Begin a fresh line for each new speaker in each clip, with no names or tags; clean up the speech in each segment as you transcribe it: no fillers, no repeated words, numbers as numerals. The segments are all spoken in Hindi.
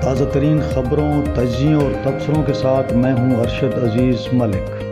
ताज़ा तरीन ख़बरों, तज्ज़ियों और तबसरों के साथ मैं हूँ अरशद अज़ीज़ मलिक।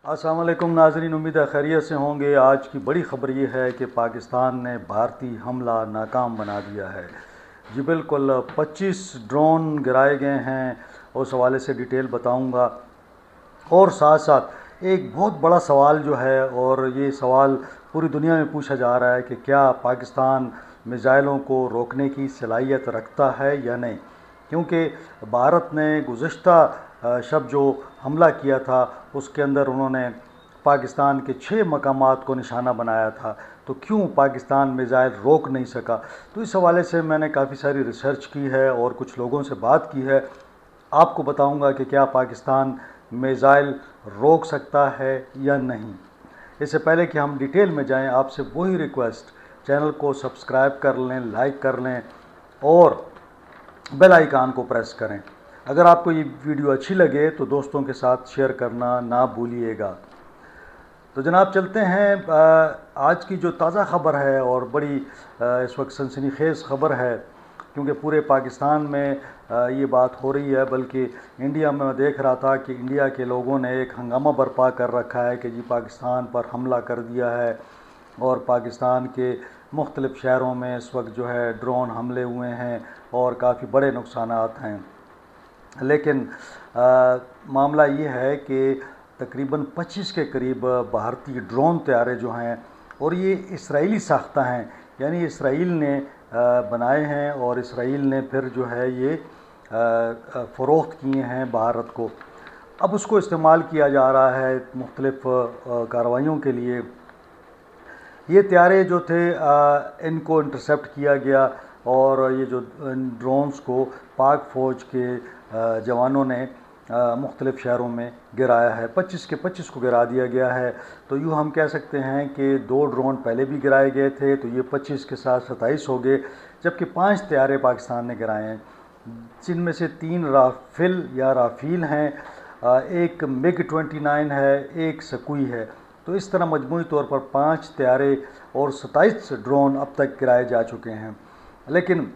अस्सलाम वालेकुम नाज़रीन, उम्मीद है खैरियत से होंगे। आज की बड़ी ख़बर ये है कि पाकिस्तान ने भारतीय हमला नाकाम बना दिया है। जी बिल्कुल, 25 ड्रोन गिराए गए हैं। उस हवाले से डिटेल बताऊंगा और साथ साथ एक बहुत बड़ा सवाल जो है, और ये सवाल पूरी दुनिया में पूछा जा रहा है कि क्या पाकिस्तान मिज़ाइलों को रोकने की सलाहियत रखता है या नहीं, क्योंकि भारत ने गुज़श्ता शब जो हमला किया था उसके अंदर उन्होंने पाकिस्तान के 6 मकामात को निशाना बनाया था। तो क्यों पाकिस्तान मिज़ाइल रोक नहीं सका? तो इस हवाले से मैंने काफ़ी सारी रिसर्च की है और कुछ लोगों से बात की है। आपको बताऊंगा कि क्या पाकिस्तान मिज़ाइल रोक सकता है या नहीं। इससे पहले कि हम डिटेल में जाएं, आपसे वही रिक्वेस्ट, चैनल को सब्सक्राइब कर लें, लाइक कर लें और बेल आइकन को प्रेस करें। अगर आपको ये वीडियो अच्छी लगे तो दोस्तों के साथ शेयर करना ना भूलिएगा। तो जनाब चलते हैं, आज की जो ताज़ा ख़बर है और बड़ी इस वक्त सनसनीखेज़ ख़बर है, क्योंकि पूरे पाकिस्तान में ये बात हो रही है, बल्कि इंडिया में मैं देख रहा था कि इंडिया के लोगों ने एक हंगामा बर्पा कर रखा है कि जी पाकिस्तान पर हमला कर दिया है और पाकिस्तान के मुख्तलिफ़ शहरों में इस वक्त जो है ड्रोन हमले हुए हैं और काफ़ी बड़े नुकसानात हैं। लेकिन मामला ये है कि तकरीबन 25 के करीब भारतीय ड्रोन तैयारे जो हैं, और ये इसराइली साख्ता हैं, यानी इसराइल ने बनाए हैं और इसराइल ने फिर जो है ये फ़रोख्त किए हैं भारत को। अब उसको इस्तेमाल किया जा रहा है मुख्तलिफ़ कार्रवाइयों के लिए। ये तैयारे जो थे इनको इंटरसेप्ट किया गया और ये जो ड्रोन्स को पाक फ़ौज के जवानों ने मुख्तलिफ़ शहरों में गिराया है। 25 के 25 को गिरा दिया गया है। तो यूँ हम कह सकते हैं कि 2 ड्रोन पहले भी गिराए गए थे, तो ये 25 के साथ 27 हो गए, जबकि 5 तैयारे पाकिस्तान ने गिराए हैं, जिनमें से 3 राफेल या राफील हैं, एक मिग-29 है, एक सकुई है। तो इस तरह मजमूई तौर पर 5 तैयारे और 27 ड्रोन अब तक गिराए जा चुके हैं। लेकिन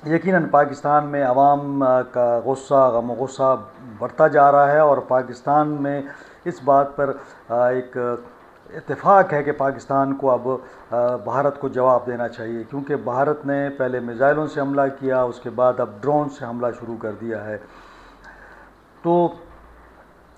यकीनन पाकिस्तान में आवाम का गुस्सा, गम गुस्सा बढ़ता जा रहा है और पाकिस्तान में इस बात पर एक इत्तेफाक है कि पाकिस्तान को अब भारत को जवाब देना चाहिए, क्योंकि भारत ने पहले मिज़ाइलों से हमला किया, उसके बाद अब ड्रोन से हमला शुरू कर दिया है। तो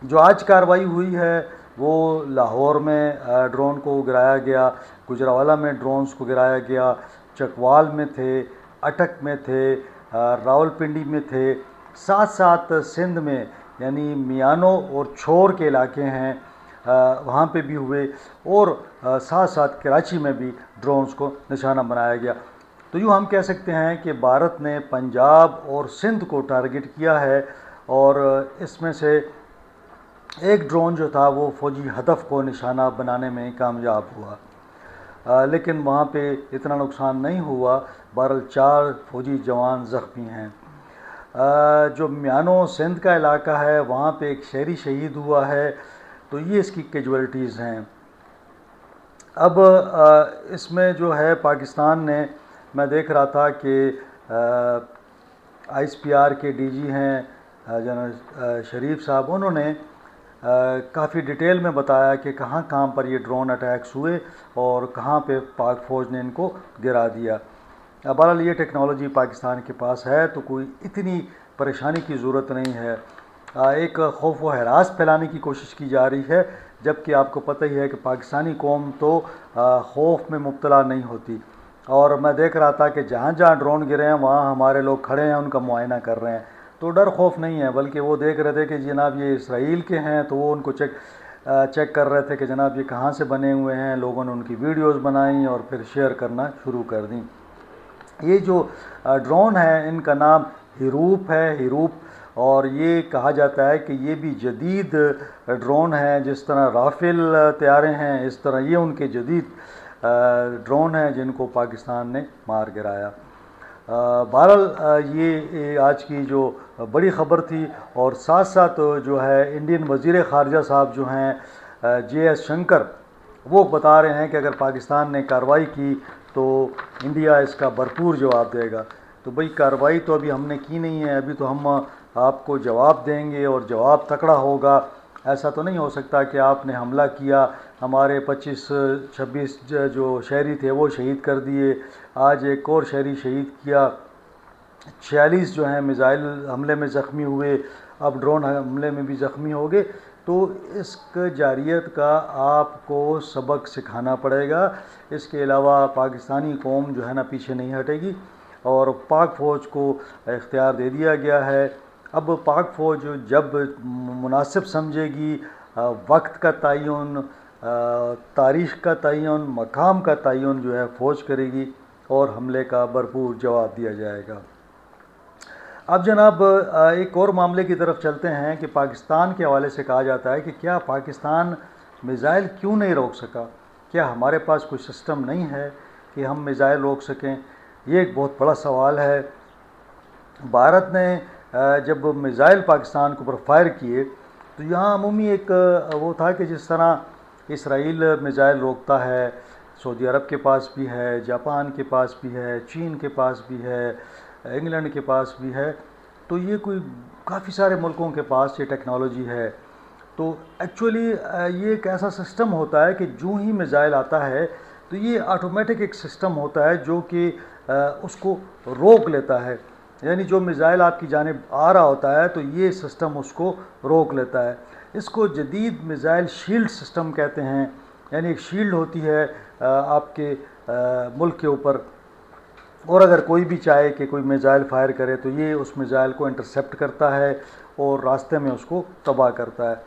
जो आज कार्रवाई हुई है वो लाहौर में ड्रोन को गिराया गया, गुजरावाला में ड्रोन्स को गिराया गया, चकवाल में थे, अटक में थे, रावलपिंडी में थे, साथ साथ सिंध में यानी मियानो और छोर के इलाके हैं वहाँ पे भी हुए, और साथ साथ कराची में भी ड्रोन्स को निशाना बनाया गया। तो यूँ हम कह सकते हैं कि भारत ने पंजाब और सिंध को टारगेट किया है और इसमें से एक ड्रोन जो था वो फ़ौजी हदफ को निशाना बनाने में कामयाब हुआ, लेकिन वहाँ पे इतना नुकसान नहीं हुआ। बहरहाल 4 फ़ौजी जवान ज़ख्मी हैं। जो मियानो सिंध का इलाका है वहाँ पे एक शहरी शहीद हुआ है। तो ये इसकी कैजुअलिटीज़ हैं। अब इसमें जो है पाकिस्तान ने, मैं देख रहा था कि ISPR के DG हैं जनरल शरीफ साहब, उन्होंने काफ़ी डिटेल में बताया कि कहाँ कहाँ पर ये ड्रोन अटैक्स हुए और कहाँ पे पाक फ़ौज ने इनको गिरा दिया। बहरहाल ये टेक्नोलॉजी पाकिस्तान के पास है, तो कोई इतनी परेशानी की ज़रूरत नहीं है। एक खौफ व हरास फैलाने की कोशिश की जा रही है, जबकि आपको पता ही है कि पाकिस्तानी कौम तो खौफ में मुब्तला नहीं होती। और मैं देख रहा था कि जहाँ जहाँ ड्रोन गिरे हैं वहाँ हमारे लोग खड़े हैं, उनका मुआयना कर रहे हैं। तो डर खौफ नहीं है, बल्कि वो देख रहे थे कि जनाब ये इसराइल के हैं, तो वो उनको चेक कर रहे थे कि जनाब ये कहाँ से बने हुए हैं। लोगों ने उनकी वीडियोस बनाई और फिर शेयर करना शुरू कर दी। ये जो ड्रोन है इनका नाम हीरूप है, हीरूप। और ये कहा जाता है कि ये भी जदीद ड्रोन हैं, जिस तरह राफेल तैयारे हैं इस तरह ये उनके जदीद ड्रोन हैं जिनको पाकिस्तान ने मार गिराया। बहरहाल ये आज की जो बड़ी ख़बर थी। और साथ साथ जो है इंडियन वज़ीर ख़ारजा साहब जो हैं JS शंकर, वो बता रहे हैं कि अगर पाकिस्तान ने कार्रवाई की तो इंडिया इसका भरपूर जवाब देगा। तो भाई कार्रवाई तो अभी हमने की नहीं है, अभी तो हम आपको जवाब देंगे और जवाब तकड़ा होगा। ऐसा तो नहीं हो सकता कि आपने हमला किया, हमारे 25-26 जो शहरी थे वो शहीद कर दिए, आज एक और शहरी शहीद किया, 46 जो हैं मिज़ाइल हमले में ज़ख्मी हुए, अब ड्रोन हमले में भी ज़ख्मी हो गए। तो इस जारियत का आपको सबक सिखाना पड़ेगा। इसके अलावा पाकिस्तानी कौम जो है ना पीछे नहीं हटेगी और पाक फ़ौज को इख्तियार दे दिया गया है। अब पाक फ़ौज जब मुनासिब समझेगी, वक्त का तयन, तारीख़ का तयन, मकाम का तयन जो है फ़ौज करेगी और हमले का भरपूर जवाब दिया जाएगा। अब जनाब एक और मामले की तरफ चलते हैं कि पाकिस्तान के हवाले से कहा जाता है कि क्या पाकिस्तान मिज़ाइल क्यों नहीं रोक सका, क्या हमारे पास कोई सिस्टम नहीं है कि हम मिज़ाइल रोक सकें। ये एक बहुत बड़ा सवाल है। भारत ने जब मिज़ाइल पाकिस्तान के ऊपर फायर किए तो यहाँ अमूमी एक वो था कि जिस तरह इसराइल मिज़ाइल रोकता है, सऊदी अरब के पास भी है, जापान के पास भी है, चीन के पास भी है, इंग्लैंड के पास भी है, तो ये कोई काफ़ी सारे मुल्कों के पास ये टेक्नोलॉजी है। तो एक्चुअली ये एक ऐसा सिस्टम होता है कि जो ही मिज़ाइल आता है तो ये ऑटोमेटिक एक सिस्टम होता है जो कि उसको रोक लेता है। यानी जो मिज़ाइल आपकी जानिब आ रहा होता है तो ये सिस्टम उसको रोक लेता है। इसको जदीद मिज़ाइल शील्ड सिस्टम कहते हैं। यानी एक शील्ड होती है आपके मुल्क के ऊपर, और अगर कोई भी चाहे कि कोई मिज़ाइल फायर करे तो ये उस मिज़ाइल को इंटरसेप्ट करता है और रास्ते में उसको तबाह करता है।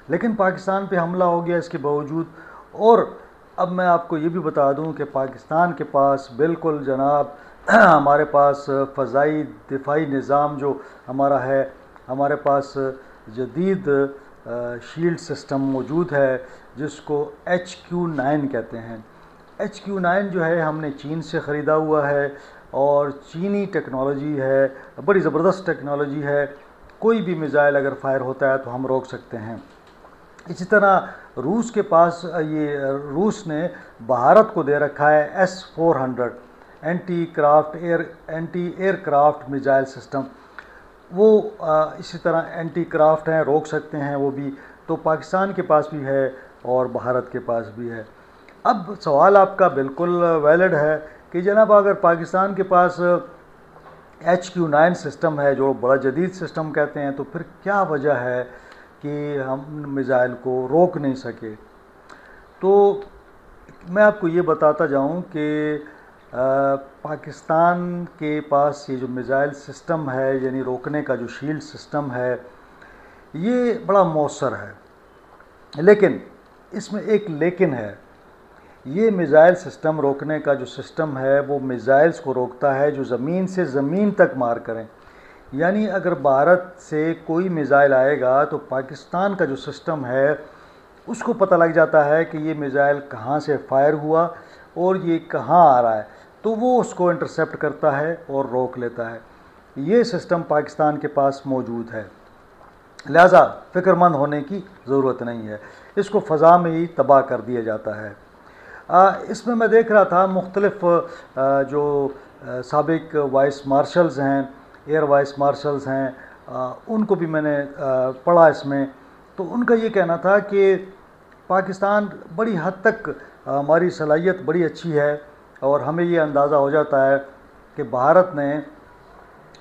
लेकिन पाकिस्तान पे हमला हो गया इसके बावजूद। और अब मैं आपको ये भी बता दूं कि पाकिस्तान के पास बिल्कुल जनाब हमारे पास फ़ज़ाई दिफाई निज़ाम जो हमारा है, हमारे पास जदीद शील्ड सिस्टम मौजूद है जिसको HQ-9 कहते हैं। HQ-9 जो है हमने चीन से ख़रीदा हुआ है और चीनी टेक्नोलॉजी है, बड़ी ज़बरदस्त टेक्नोलॉजी है। कोई भी मिज़ाइल अगर फायर होता है तो हम रोक सकते हैं। इसी तरह रूस के पास रूस ने भारत को दे रखा है S-400 anti aircraft missile system. वो इसी तरह एंटी क्राफ्ट हैं, रोक सकते हैं वो भी। तो पाकिस्तान के पास भी है और भारत के पास भी है। अब सवाल आपका बिल्कुल वैलिड है कि जनाब अगर पाकिस्तान के पास HQ-9 सिस्टम है जो बड़ा जदीद सिस्टम कहते हैं, तो फिर क्या वजह है कि हम मिज़ाइल को रोक नहीं सके। तो मैं आपको ये बताता जाऊं कि पाकिस्तान के पास ये जो मिज़ाइल सिस्टम है, यानी रोकने का जो शील्ड सिस्टम है, ये बड़ा मौसर है। लेकिन इसमें एक लेकिन है। ये मिज़ाइल सिस्टम रोकने का जो सिस्टम है वो मिज़ाइल्स को रोकता है जो ज़मीन से ज़मीन तक मार करें। यानी अगर भारत से कोई मिज़ाइल आएगा तो पाकिस्तान का जो सिस्टम है उसको पता लग जाता है कि ये मिज़ाइल कहाँ से फायर हुआ और ये कहाँ आ रहा है, तो वो उसको इंटरसेप्ट करता है और रोक लेता है। ये सिस्टम पाकिस्तान के पास मौजूद है, लिहाजा फ़िक्रमंद होने की ज़रूरत नहीं है। इसको फ़ज़ा में ही तबाह कर दिया जाता है। इसमें मैं देख रहा था मुख्तलिफ़ जो साबिक वाइस मार्शल्स हैं, एयर वाइस मार्शल्स हैं, उनको भी मैंने पढ़ा इसमें। तो उनका ये कहना था कि पाकिस्तान बड़ी हद तक हमारी सलाहियत बड़ी अच्छी है और हमें ये अंदाज़ा हो जाता है कि भारत ने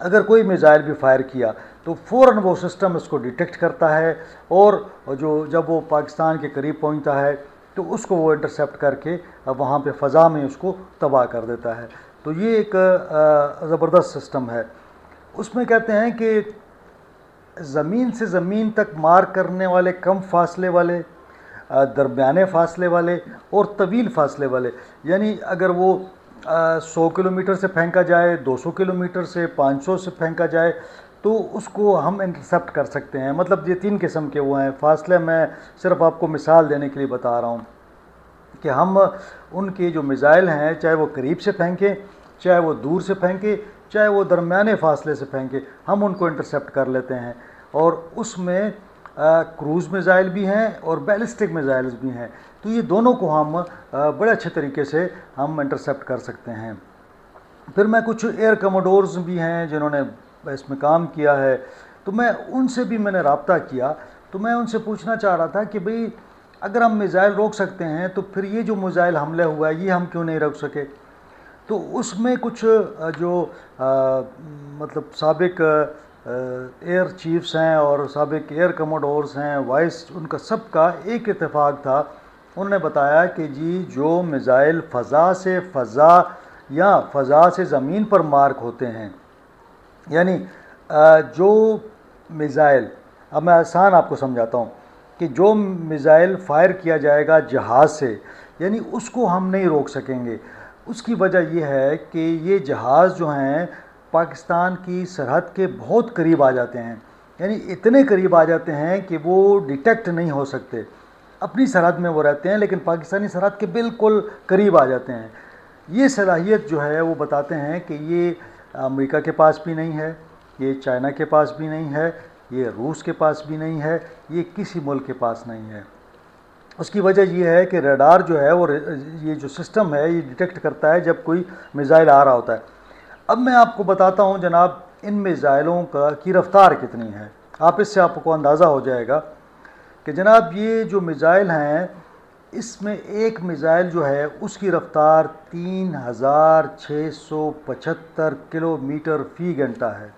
अगर कोई मिज़ाइल भी फायर किया तो फ़ौरन वो सिस्टम इसको डिटेक्ट करता है और जब वो पाकिस्तान के करीब पहुंचता है तो उसको वो इंटरसेप्ट करके वहाँ पे फ़ज़ा में उसको तबाह कर देता है। तो ये एक ज़बरदस्त सिस्टम है। उसमें कहते हैं कि ज़मीन से ज़मीन तक मार करने वाले, कम फासले वाले, दरमियाने फ़ासले वाले और तवील फ़ासले वाले, यानी अगर वो 100 किलोमीटर से फेंका जाए, 200 किलोमीटर से, 500 से फेंका जाए, तो उसको हम इंटरसेप्ट कर सकते हैं। मतलब ये 3 किस्म के वो हैं फासले। मैं सिर्फ आपको मिसाल देने के लिए बता रहा हूँ कि हम उनके जो मिज़ाइल हैं, चाहे वो करीब से फेंकें, चाहे वो दूर से फेंकें, चाहे वो दरमियाने फासले से फेंकें, हम उनको इंटरसेप्ट कर लेते हैं। और उसमें क्रूज़ मिज़ाइल भी हैं और बैलिस्टिक मिज़ाइल्स भी हैं। तो ये दोनों को हम बड़े अच्छे तरीके से हम इंटरसेप्ट कर सकते हैं। फिर मैं कुछ एयर कमोडोर्स भी हैं जिन्होंने इसमें काम किया है, तो मैं उनसे भी मैंने रब्ता किया। तो मैं उनसे पूछना चाह रहा था कि भाई अगर हम मिज़ाइल रोक सकते हैं तो फिर ये जो मिज़ाइल हमले हुआ है ये हम क्यों नहीं रोक सके। तो उसमें कुछ जो मतलब साबिक एयर चीफ्स हैं और साबिक एयर कमोडोर्स हैं, वाइस, उनका सबका एक इत्तेफाक था। उन्होंने बताया कि जी जो मिज़ाइल फ़ज़ा से फ़ज़ा या फ़ज़ा से ज़मीन पर मार्क होते हैं, यानी जो मिज़ाइल, अब मैं आसान आपको समझाता हूँ कि जो मिज़ाइल फ़ायर किया जाएगा जहाज़ से, यानी उसको हम नहीं रोक सकेंगे। उसकी वजह यह है कि ये जहाज़ जो हैं पाकिस्तान की सरहद के बहुत करीब आ जाते हैं, यानी इतने करीब आ जाते हैं कि वो डिटेक्ट नहीं हो सकते। अपनी सरहद में वो रहते हैं लेकिन पाकिस्तानी सरहद के बिल्कुल करीब आ जाते हैं। ये सलाहियत जो है वो बताते हैं कि ये अमेरिका के पास भी नहीं है, ये चाइना के पास भी नहीं है, ये रूस के पास भी नहीं है, ये किसी मुल्क के पास नहीं है। उसकी वजह यह है कि रडार जो है वो ये जो सिस्टम है ये डिटेक्ट करता है जब कोई मिज़ाइल आ रहा होता है। अब मैं आपको बताता हूँ जनाब इन मिज़ाइलों की रफ़्तार कितनी है। आप इससे आपको अंदाज़ा हो जाएगा कि जनाब ये जो मिज़ाइल हैं इसमें एक मिज़ाइल जो है उसकी रफ़्तार 3675 किलोमीटर फ़ी घंटा है।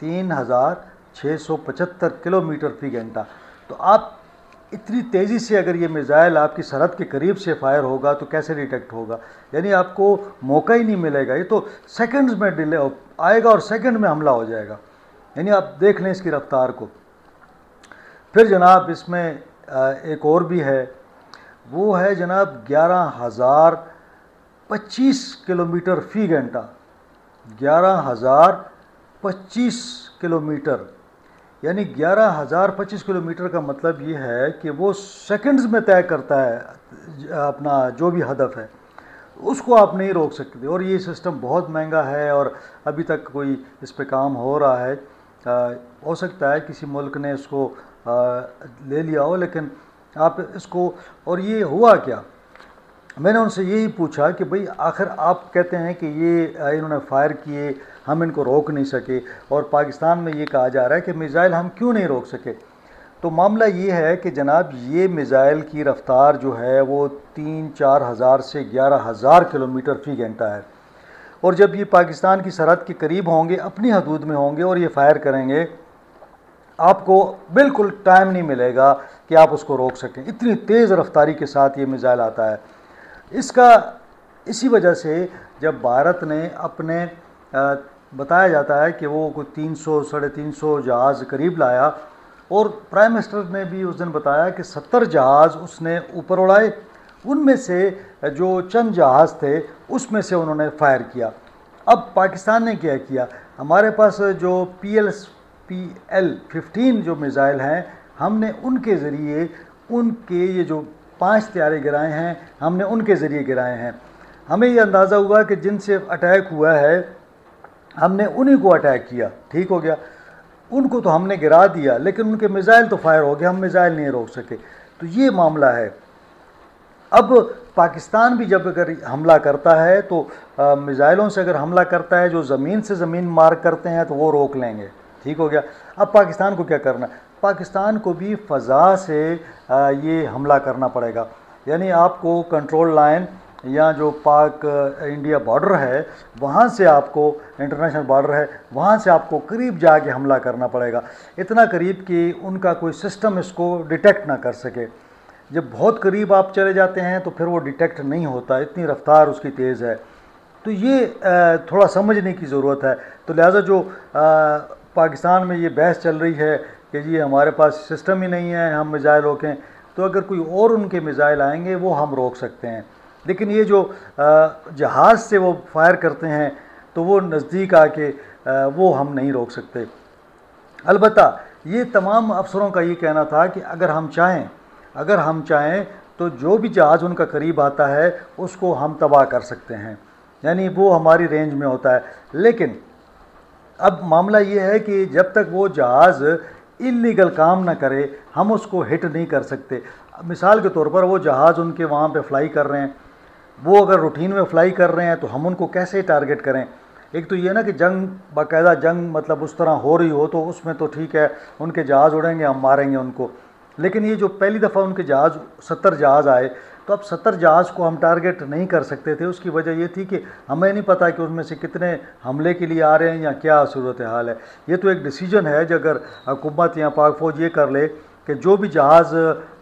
3675 किलोमीटर फ़ी घंटा। तो आप इतनी तेज़ी से अगर ये मिज़ाइल आपकी सरहद के करीब से फायर होगा तो कैसे डिटेक्ट होगा, यानी आपको मौका ही नहीं मिलेगा। ये तो सेकंड्स में डिले आएगा और सेकंड में हमला हो जाएगा, यानी आप देख लें इसकी रफ़्तार को। फिर जनाब इसमें एक और भी है, वो है जनाब 11,025 किलोमीटर फ़ी घंटा। 11,025 किलोमीटर, यानी 11,025 किलोमीटर का मतलब ये है कि वो सेकंड्स में तय करता है अपना जो भी हदफ है, उसको आप नहीं रोक सकते। और ये सिस्टम बहुत महंगा है और अभी तक कोई इस पे काम हो रहा है। हो सकता है किसी मुल्क ने इसको ले लिया हो, लेकिन आप इसको, और ये हुआ क्या, मैंने उनसे यही पूछा कि भाई आखिर आप कहते हैं कि ये इन्होंने फायर किए, हम इनको रोक नहीं सके, और पाकिस्तान में ये कहा जा रहा है कि मिज़ाइल हम क्यों नहीं रोक सके। तो मामला ये है कि जनाब ये मिज़ाइल की रफ़्तार जो है वो 3-4 हज़ार से 11,000 किलोमीटर फ़ी घंटा है। और जब ये पाकिस्तान की सरहद के करीब होंगे, अपनी हदूद में होंगे और ये फायर करेंगे, आपको बिल्कुल टाइम नहीं मिलेगा कि आप उसको रोक सकें। इतनी तेज़ रफ्तारी के साथ ये मिज़ाइल आता है। इसी वजह से जब भारत ने अपने बताया जाता है कि वो कोई 300-350 जहाज़ करीब लाया, और प्राइम मिनिस्टर ने भी उस दिन बताया कि 70 जहाज़ उसने ऊपर उड़ाए, उनमें से जो चंद जहाज़ थे उसमें से उन्होंने फायर किया। अब पाकिस्तान ने क्या किया, हमारे पास जो PL-15 जो मिज़ाइल हैं, हमने उनके ज़रिए उनके ये जो 5 तैयारे गिराए हैं, हमने उनके ज़रिए गिराए हैं। हमें ये अंदाज़ा हुआ कि जिनसे अटैक हुआ है हमने उन्हीं को अटैक किया, ठीक हो गया। उनको तो हमने गिरा दिया लेकिन उनके मिज़ाइल तो फायर हो गए, हम मिज़ाइल नहीं रोक सके। तो ये मामला है। अब पाकिस्तान भी जब अगर हमला करता है तो मिज़ाइलों से अगर हमला करता है जो ज़मीन से ज़मीन मार करते हैं तो वो रोक लेंगे, ठीक हो गया। अब पाकिस्तान को क्या करना, पाकिस्तान को भी फ़ज़ा से ये हमला करना पड़ेगा, यानी आपको कंट्रोल लाइन या जो पाक इंडिया बॉर्डर है वहाँ से आपको, इंटरनेशनल बॉर्डर है, वहाँ से आपको करीब जाके हमला करना पड़ेगा। इतना करीब कि उनका कोई सिस्टम इसको डिटेक्ट ना कर सके। जब बहुत करीब आप चले जाते हैं तो फिर वो डिटेक्ट नहीं होता, इतनी रफ्तार उसकी तेज़ है। तो ये थोड़ा समझने की ज़रूरत है। तो लिहाजा जो पाकिस्तान में ये बहस चल रही है कि जी हमारे पास सिस्टम ही नहीं है हम मिज़ाइल रोकें, तो अगर कोई और उनके मिज़ाइल आएंगे वो हम रोक सकते हैं। लेकिन ये जो जहाज़ से वो फायर करते हैं तो वो नज़दीक आके वो हम नहीं रोक सकते। अलबत्ता ये तमाम अफसरों का ये कहना था कि अगर हम चाहें तो जो भी जहाज़ उनका करीब आता है उसको हम तबाह कर सकते हैं, यानी वो हमारी रेंज में होता है। लेकिन अब मामला ये है कि जब तक वो जहाज़ इल्लीगल काम ना करे हम उसको हिट नहीं कर सकते। मिसाल के तौर पर वो जहाज़ उनके वहाँ पे फ्लाई कर रहे हैं, वो अगर रूटीन में फ्लाई कर रहे हैं तो हम उनको कैसे टारगेट करें। एक तो ये ना कि बाकायदा जंग मतलब उस तरह हो रही हो तो उसमें तो ठीक है, उनके जहाज़ उड़ेंगे, हम मारेंगे उनको। लेकिन ये जो पहली दफ़ा उनके जहाज़ 70 जहाज़ आए तो अब 70 जहाज़ को हम टारगेट नहीं कर सकते थे। उसकी वजह ये थी कि हमें नहीं पता कि उनमें से कितने हमले के लिए आ रहे हैं या क्या सूरत हाल है। ये तो एक डिसीजन है जो अगर हुकूमत या पाक फ़ौज ये कर ले कि जो भी जहाज़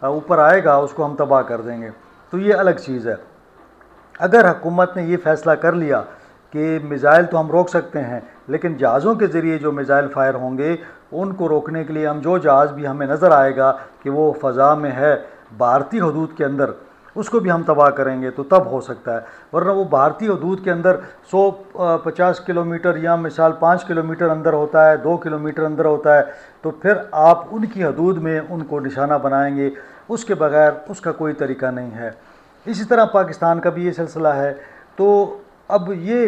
ऊपर आएगा उसको हम तबाह कर देंगे, तो ये अलग चीज़ है। अगर हुकूमत ने ये फ़ैसला कर लिया कि मिज़ाइल तो हम रोक सकते हैं, लेकिन जहाज़ों के ज़रिए जो मिज़ाइल फायर होंगे उनको रोकने के लिए हम जो जहाज़ भी हमें नज़र आएगा कि वो फ़ज़ा में है भारतीय हदूद के अंदर, उसको भी हम तबाह करेंगे, तो तब हो सकता है। वरना वो भारतीय हदूद के अंदर 150 किलोमीटर या मिसाल 5 किलोमीटर अंदर होता है, 2 किलोमीटर अंदर होता है, तो फिर आप उनकी हदूद में उनको निशाना बनाएंगे, उसके बगैर उसका कोई तरीका नहीं है। इसी तरह पाकिस्तान का भी ये सिलसिला है। तो अब ये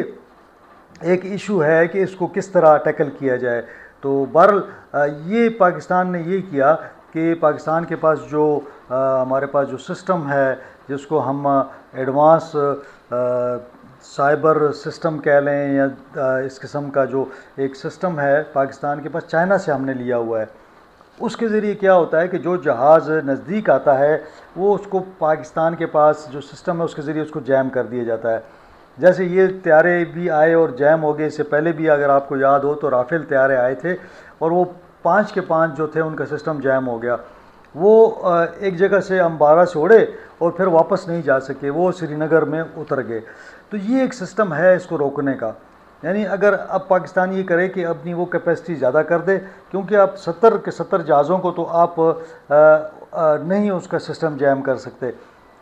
एक इशू है कि इसको किस तरह टैकल किया जाए। तो बहरहाल ये पाकिस्तान ने ये किया कि पाकिस्तान के पास जो हमारे पास जो सिस्टम है जिसको हम एडवांस साइबर सिस्टम कह लें या इस किस्म का जो एक सिस्टम है पाकिस्तान के पास, चाइना से हमने लिया हुआ है। उसके ज़रिए क्या होता है कि जो जहाज़ नज़दीक आता है वो उसको पाकिस्तान के पास जो सिस्टम है उसके ज़रिए उसको जैम कर दिया जाता है। जैसे ये त्यारे भी आए और जैम हो गए, इससे पहले भी अगर आपको याद हो तो राफेल त्यारे आए थे और वो 5 के 5 जो थे उनका सिस्टम जैम हो गया। वो एक जगह से अम्बारा से उड़े और फिर वापस नहीं जा सके, वो श्रीनगर में उतर गए। तो ये एक सिस्टम है इसको रोकने का। यानी अगर अब पाकिस्तान ये करे कि अपनी वो कैपेसिटी ज़्यादा कर दे, क्योंकि आप 70 के 70 जहाज़ों को तो आप नहीं उसका सिस्टम जैम कर सकते।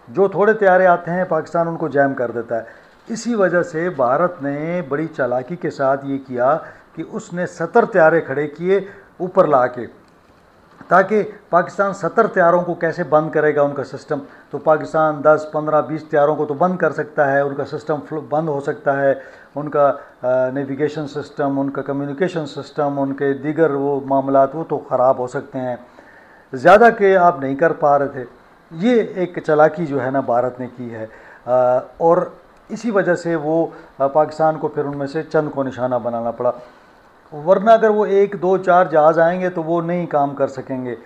जो थोड़े त्यारे आते हैं पाकिस्तान उनको जैम कर देता है। इसी वजह से भारत ने बड़ी चालाकी के साथ ये किया कि उसने 70 त्यारे खड़े किए ऊपर ला के, ताकि पाकिस्तान 70 त्यारों को कैसे बंद करेगा उनका सिस्टम। तो पाकिस्तान 10, 15, 20 त्यारों को तो बंद कर सकता है, उनका सिस्टम बंद हो सकता है, उनका नेविगेशन सिस्टम, उनका कम्युनिकेशन सिस्टम, उनके दीगर वो मामलात वो तो ख़राब हो सकते हैं। ज़्यादा के आप नहीं कर पा रहे थे। ये एक चालाकी जो है ना भारत ने की है और इसी वजह से वो पाकिस्तान को फिर उनमें से चंद को निशाना बनाना पड़ा। वरना अगर वो 1, 2, 4 जहाज़ आएंगे तो वो नहीं काम कर सकेंगे।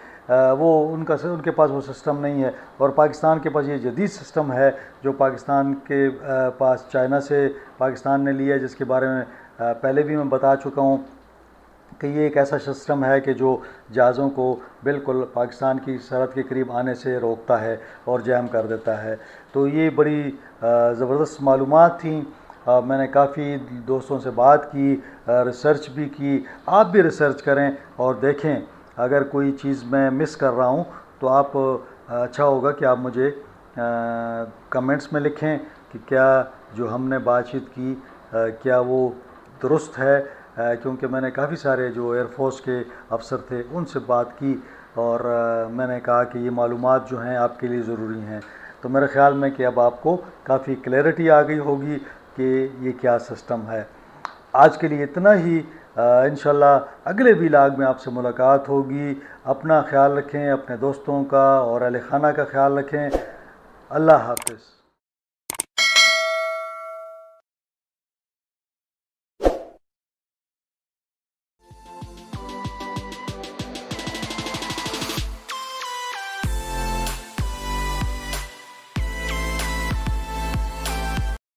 वो उनके पास वो सिस्टम नहीं है। और पाकिस्तान के पास ये जदीद सिस्टम है जो पाकिस्तान के पास चाइना से पाकिस्तान ने लिया है, जिसके बारे में पहले भी मैं बता चुका हूँ कि ये एक ऐसा सिस्टम है कि जो जहाज़ों को बिल्कुल पाकिस्तान की सरहद के करीब आने से रोकता है और जैम कर देता है। तो ये बड़ी ज़बरदस्त मालूमात थी। मैंने काफ़ी दोस्तों से बात की, रिसर्च भी की। आप भी रिसर्च करें और देखें, अगर कोई चीज़ मैं मिस कर रहा हूँ तो आप अच्छा होगा कि आप मुझे कमेंट्स में लिखें कि क्या जो हमने बातचीत की क्या वो दुरुस्त है। क्योंकि मैंने काफ़ी सारे जो एयरफोर्स के अफसर थे उनसे बात की और मैंने कहा कि ये मालूमात जो हैं आपके लिए ज़रूरी हैं। तो मेरे ख़्याल में कि अब आपको काफ़ी क्लैरिटी आ गई होगी कि ये क्या सिस्टम है। आज के लिए इतना ही। इंशाल्लाह अगले व्लॉग में आपसे मुलाकात होगी। अपना ख्याल रखें, अपने दोस्तों का और अहले खाना का ख्याल रखें। अल्लाह हाफ़िज़।